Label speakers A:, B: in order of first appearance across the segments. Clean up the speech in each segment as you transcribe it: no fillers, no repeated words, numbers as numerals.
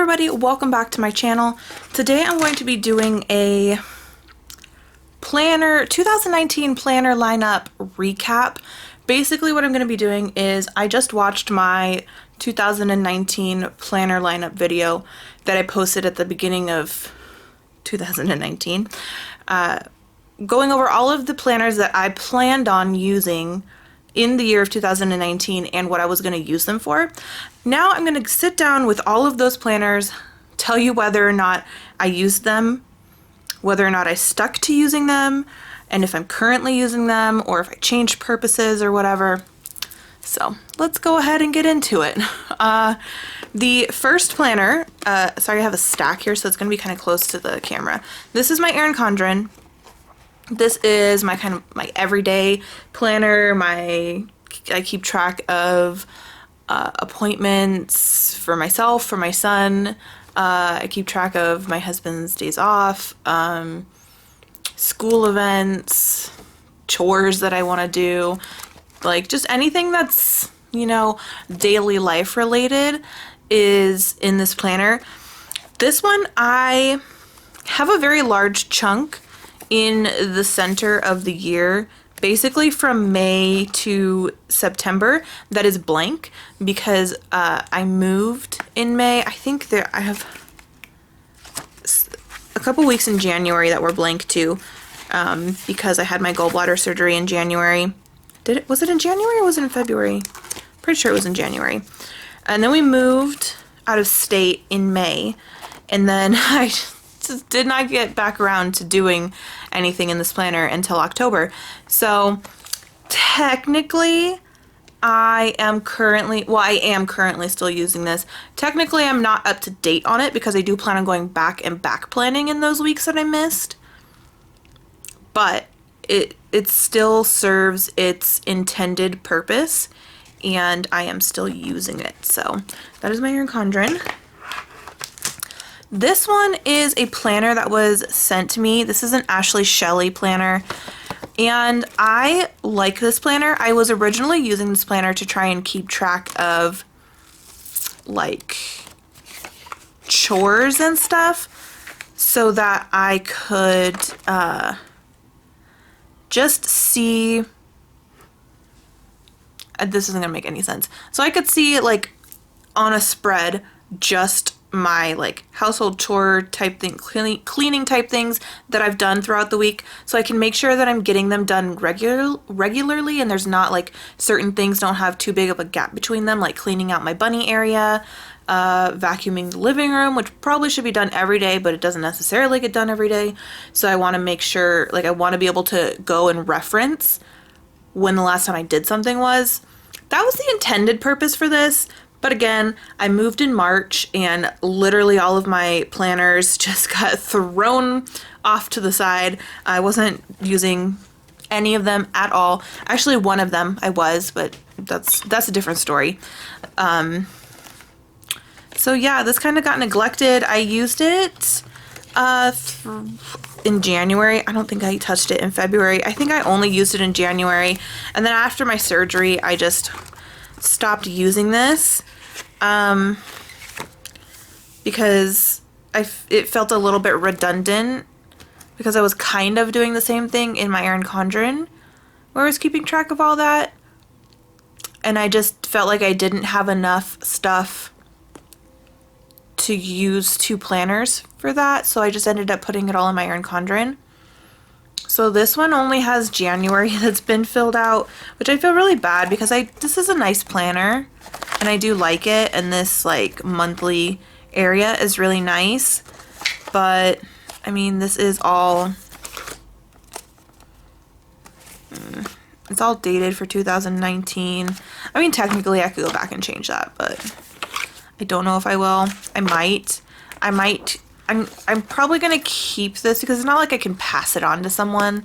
A: everybody, welcome back to my channel. Today I'm going to be doing a planner 2019 planner lineup recap. Basically what I'm going to be doing is I just watched my 2019 planner lineup video that I posted at the beginning of 2019, going over all of the planners that I planned on using in the year of 2019 and what I was going to use them for. Now I'm going to sit down with all of those planners, tell you whether or not I used them, whether or not I stuck to using them, and if I'm currently using them or if I changed purposes or whatever. So let's go ahead and get into it. The first planner, sorry I have a stack here so it's going to be kind of close to the camera. This is my ERIN CONDREN. This is my my everyday planner. I keep track of appointments for myself, for my son. I keep track of my husband's days off, school events, chores that I want to do, like just anything that's, you know, daily life related is in this planner. This one, I have a very large chunk in the center of the year, basically from May to September, that is blank because I moved in May. I think I have a couple weeks in January that were blank too, because I had my gallbladder surgery in January. Was it in January or was it in February? Pretty sure it was in January. And then we moved out of state in May, and then I just did not get back around to doing anything in this planner until October. So technically I am currently still using this. Technically I'm not up to date on it because I do plan on going back and back planning in those weeks that I missed. But it still serves its intended purpose and I am still using it. So that is my ERIN CONDREN. This one is a planner that was sent to me. This is an Ashley Shelley planner, and I like this planner. I was originally using this planner to try and keep track of like chores and stuff so that I could just see, this isn't gonna make any sense. So I could see like on a spread just my like household chore type thing, cleaning type things that I've done throughout the week, so I can make sure that I'm getting them done regularly and there's not like certain things don't have too big of a gap between them, like cleaning out my bunny area, vacuuming the living room, which probably should be done every day, but it doesn't necessarily get done every day. So I want to make sure, like I want to be able to go and reference when the last time I did something was. That was the intended purpose for this. But again, I moved in March and literally all of my planners just got thrown off to the side. I wasn't using any of them at all. Actually, one of them I was, but that's a different story. So yeah, this kind of got neglected. I used it in January. I don't think I touched it in February. I think I only used it in January. And then after my surgery, I just stopped using this because it felt a little bit redundant because I was kind of doing the same thing in my ERIN CONDREN where I was keeping track of all that, and I just felt like I didn't have enough stuff to use two planners for that, so I just ended up putting it all in my ERIN CONDREN. So this one only has January that's been filled out, which I feel really bad because this is a nice planner and I do like it, and this like monthly area is really nice, but I mean this is all, it's all dated for 2019. I mean technically I could go back and change that, but I don't know if I will. I might. I'm probably gonna keep this because it's not like I can pass it on to someone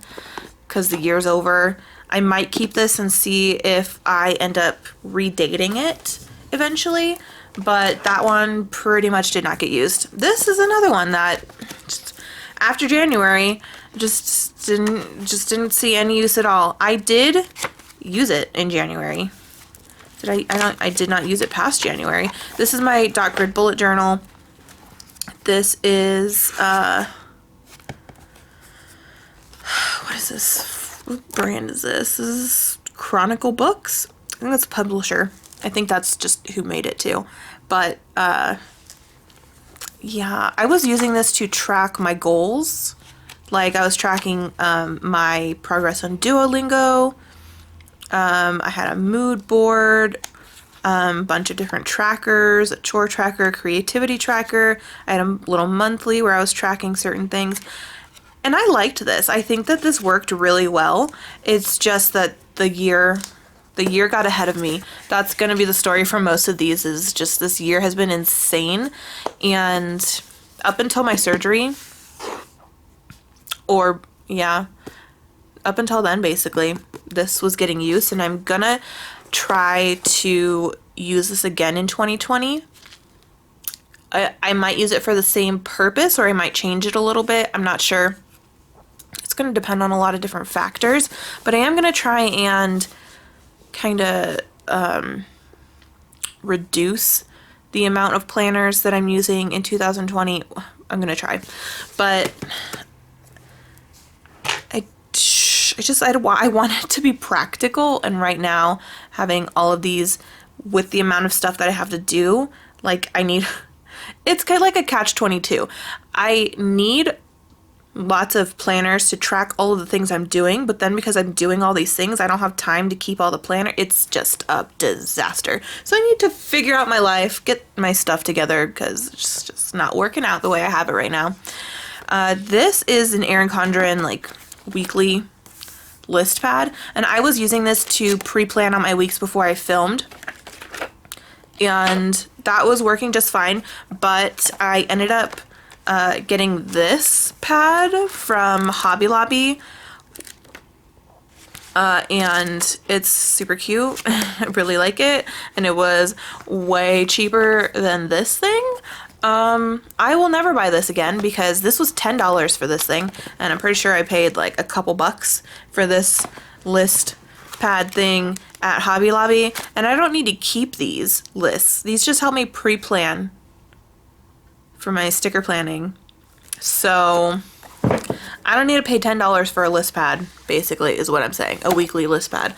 A: because the year's over. I might keep this and see if I end up redating it eventually, but that one pretty much did not get used. This is another one that just, after January, just didn't see any use at all. I did use it in January. I did not use it past January. This is my dot grid bullet journal. This is, what is this? What brand is this? This is Chronicle Books. I think that's a publisher. I think that's just who made it too. But, yeah, I was using this to track my goals. Like, I was tracking my progress on Duolingo. I had a mood board, bunch of different trackers, a chore tracker, a creativity tracker. I had a little monthly where I was tracking certain things. And I liked this. I think that this worked really well. It's just that the year got ahead of me. That's going to be the story for most of these, is just this year has been insane. And up until my surgery, or yeah, up until then, basically, this was getting used, and I'm gonna try to use this again in 2020. I might use it for the same purpose, or I might change it a little bit. I'm not sure. It's gonna depend on a lot of different factors, but I am gonna try and kind of reduce the amount of planners that I'm using in 2020. I'm gonna try, but I want it to be practical, and right now, having all of these with the amount of stuff that I have to do, like, it's kind of like a catch-22. I need lots of planners to track all of the things I'm doing, but then because I'm doing all these things, I don't have time to keep all the planner. It's just a disaster. So I need to figure out my life, get my stuff together, because it's just not working out the way I have it right now. This is an ERIN CONDREN, like, weekly list pad, and I was using this to pre-plan on my weeks before I filmed, and that was working just fine, but I ended up getting this pad from Hobby Lobby, and it's super cute. I really like it, and it was way cheaper than this thing. I will never buy this again because this was $10 for this thing, and I'm pretty sure I paid like a couple bucks for this list pad thing at Hobby Lobby, and I don't need to keep these lists. These just help me pre-plan for my sticker planning. So I don't need to pay $10 for a list pad, basically, is what I'm saying. A weekly list pad.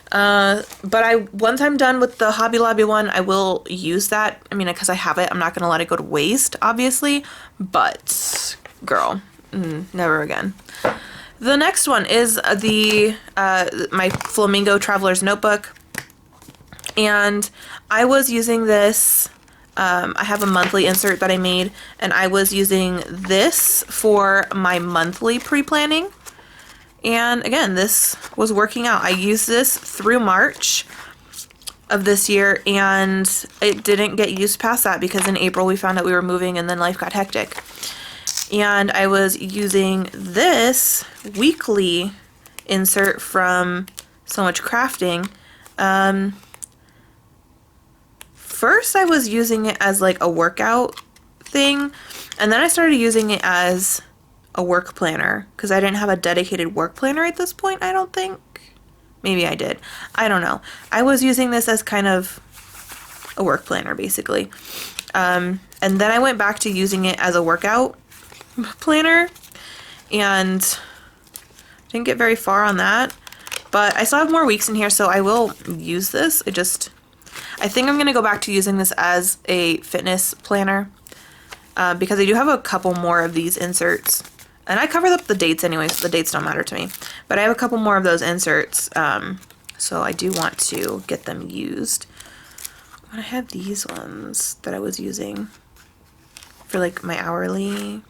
A: But once I'm done with the Hobby Lobby one, I will use that. I mean, because I have it, I'm not going to let it go to waste, obviously. But, girl, never again. The next one is my Flamingo Traveler's Notebook. And I was using this, I have a monthly insert that I made, and I was using this for my monthly pre-planning. And again, this was working out. I used this through March of this year, and it didn't get used past that because in April we found out we were moving and then life got hectic. And I was using this weekly insert from So Much Crafting. First I was using it as like a workout thing, and then I started using it as a work planner because I didn't have a dedicated work planner at this point, I don't think. Maybe I did. I don't know. I was using this as kind of a work planner, basically. And then I went back to using it as a workout planner, and didn't get very far on that. But I still have more weeks in here, so I will use this. I think I'm going to go back to using this as a fitness planner because I do have a couple more of these inserts. And I covered up the dates anyway, so the dates don't matter to me. But I have a couple more of those inserts, so I do want to get them used. I have these ones that I was using for like my hourly.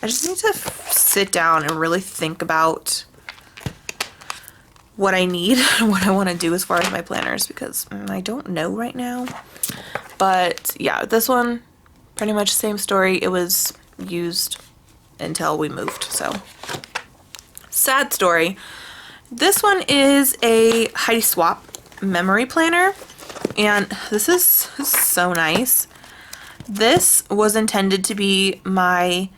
A: I just need to sit down and really think about what I need and what I want to do as far as my planners, because I don't know right now. But yeah, this one, pretty much same story. It was used until we moved, so sad story. This one is a Heidi Swap memory planner, and this is so nice. This was intended to be my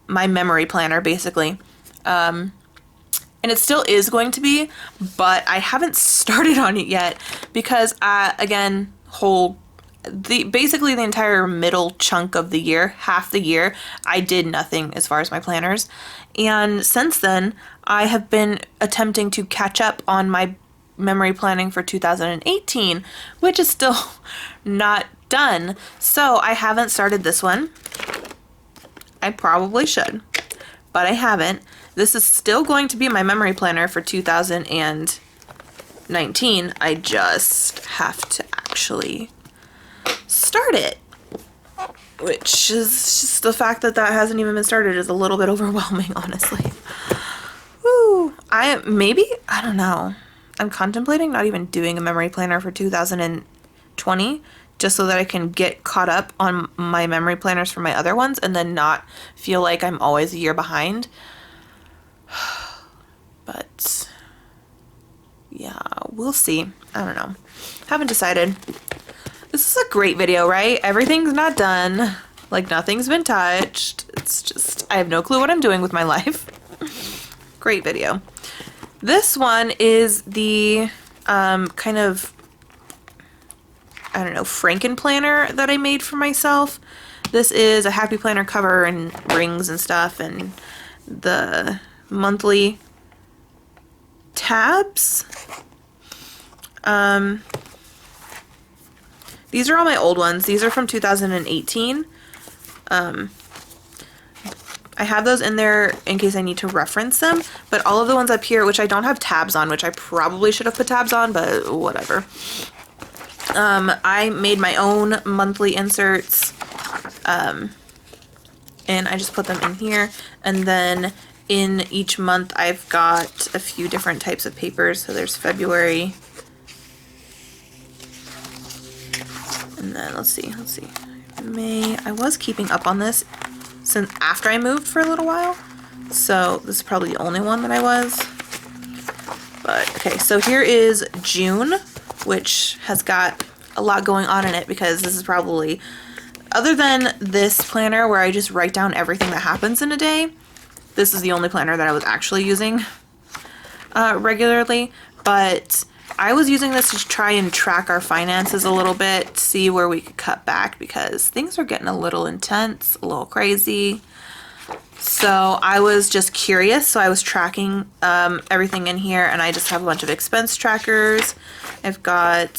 A: my memory planner, basically, and it still is going to be, but I haven't started on it yet because again, whole basically the entire middle chunk of the year, half the year, I did nothing as far as my planners. And since then, I have been attempting to catch up on my memory planning for 2018, which is still not done. So I haven't started this one. I probably should, but I haven't. This is still going to be my memory planner for 2019. I just have to actually start it, which is just the fact that that hasn't even been started is a little bit overwhelming, honestly. Woo! I don't know. I'm contemplating not even doing a memory planner for 2020 just so that I can get caught up on my memory planners for my other ones and then not feel like I'm always a year behind. But yeah, we'll see. I don't know. Haven't decided. This is a great video, right? Everything's not done. Like nothing's been touched. It's just, I have no clue what I'm doing with my life. Great video. This one is the kind of, I don't know, Franken planner that I made for myself. This is a happy planner cover and rings and stuff and the monthly tabs. These are all my old ones. These are from 2018. I have those in there in case I need to reference them, but all of the ones up here, which I don't have tabs on, which I probably should have put tabs on, but whatever. I made my own monthly inserts, and I just put them in here, and then in each month I've got a few different types of papers. So there's February, and then let's see, May. I was keeping up on this since after I moved for a little while, so this is probably the only one that I was. But okay, so here is June, which has got a lot going on in it because this is probably, other than this planner where I just write down everything that happens in a day, this is the only planner that I was actually using regularly. But I was using this to try and track our finances a little bit, see where we could cut back because things are getting a little intense, a little crazy. So I was just curious, so I was tracking everything in here, and I just have a bunch of expense trackers. I've got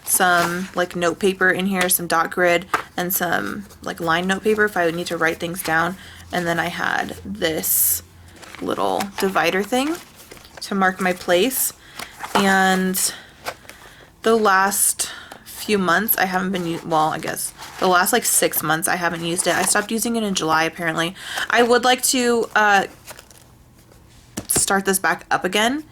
A: some like note paper in here, some dot grid, and some like line note paper if I would need to write things down. And then I had this little divider thing to mark my place. And the last few months I haven't been, well, I guess the last like 6 months I haven't used it. I stopped using it in July apparently. I would like to start this back up again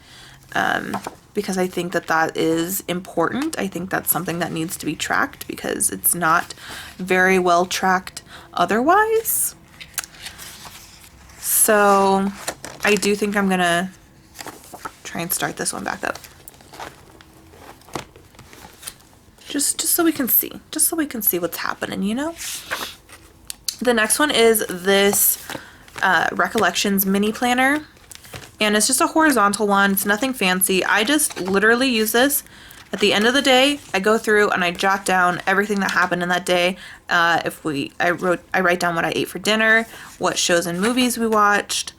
A: because I think that that is important. I think that's something that needs to be tracked because it's not very well tracked otherwise. So I do think I'm gonna try and start this one back up. Just so we can see. Just so we can see what's happening, you know? The next one is this Recollections mini planner. And it's just a horizontal one. It's nothing fancy. I just literally use this at the end of the day. I go through and I jot down everything that happened in that day. I write down what I ate for dinner, what shows and movies we watched.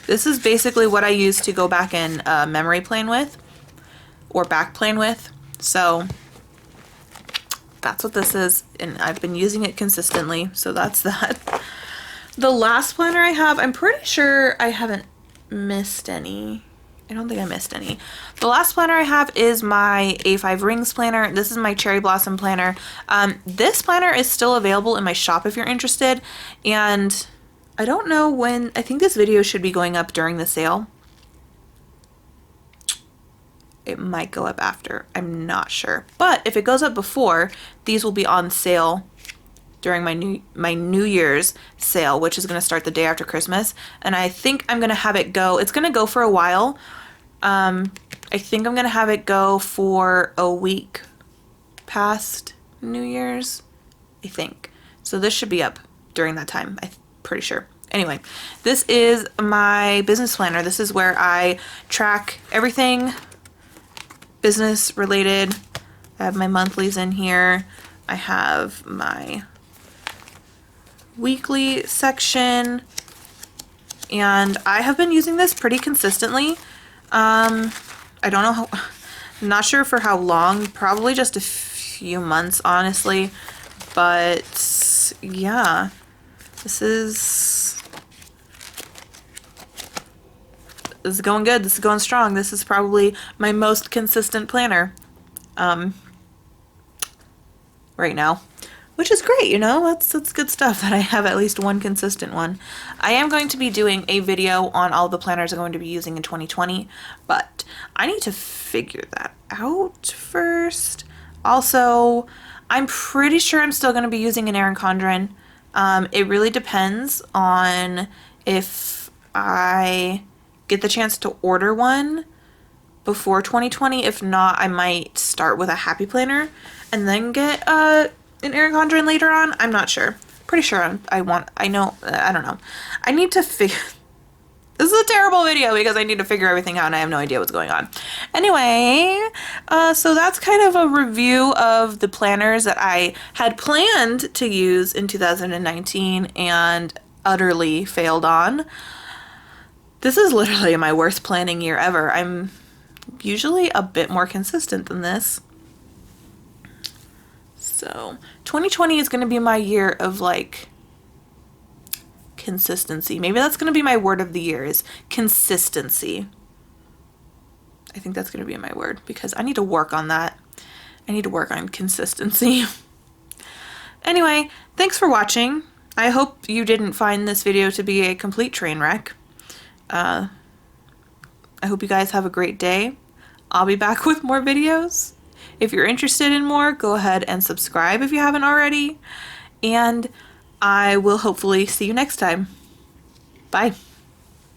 A: This is basically what I use to go back and memory plan with, or back plan with. So that's what this is, and I've been using it consistently, so that's that. The last planner I have, I'm pretty sure I haven't missed any. I don't think I missed any. The last planner I have is my A5 Rings planner. This is my Cherry Blossom planner. This planner is still available in my shop if you're interested, and I don't know when. I think this video should be going up during the sale. It might go up after. I'm not sure. But if it goes up before, these will be on sale during my New Year's sale, which is going to start the day after Christmas. And I think I'm going to have it go. It's going to go for a while. I think I'm going to have it go for a week past New Year's, I think. So this should be up during that time. I'm pretty sure. Anyway, this is my business planner. This is where I track everything business related. I have my monthlies in here. I have my weekly section, and I have been using this pretty consistently. I don't know how, I'm not sure for how long, probably just a few months, honestly, but yeah, this is going good. This is going strong. This is probably my most consistent planner right now, which is great, you know. That's good stuff that I have at least one consistent one. I am going to be doing a video on all the planners I'm going to be using in 2020, but I need to figure that out first. Also, I'm pretty sure I'm still going to be using an ERIN CONDREN. It really depends on if I get the chance to order one before 2020. If not, I might start with a happy planner and then get an ERIN CONDREN later on. I'm not sure. Pretty sure I don't know. I need to figure. This is a terrible video because I need to figure everything out and I have no idea what's going on. Anyway, so that's kind of a review of the planners that I had planned to use in 2019 and utterly failed on. This is literally my worst planning year ever. I'm usually a bit more consistent than this. So 2020 is going to be my year of like consistency. Maybe that's going to be my word of the year, is consistency. I think that's going to be my word because I need to work on that. I need to work on consistency. Anyway, thanks for watching. I hope you didn't find this video to be a complete train wreck. I hope you guys have a great day. I'll be back with more videos. If you're interested in more, go ahead and subscribe if you haven't already. And I will hopefully see you next time. Bye.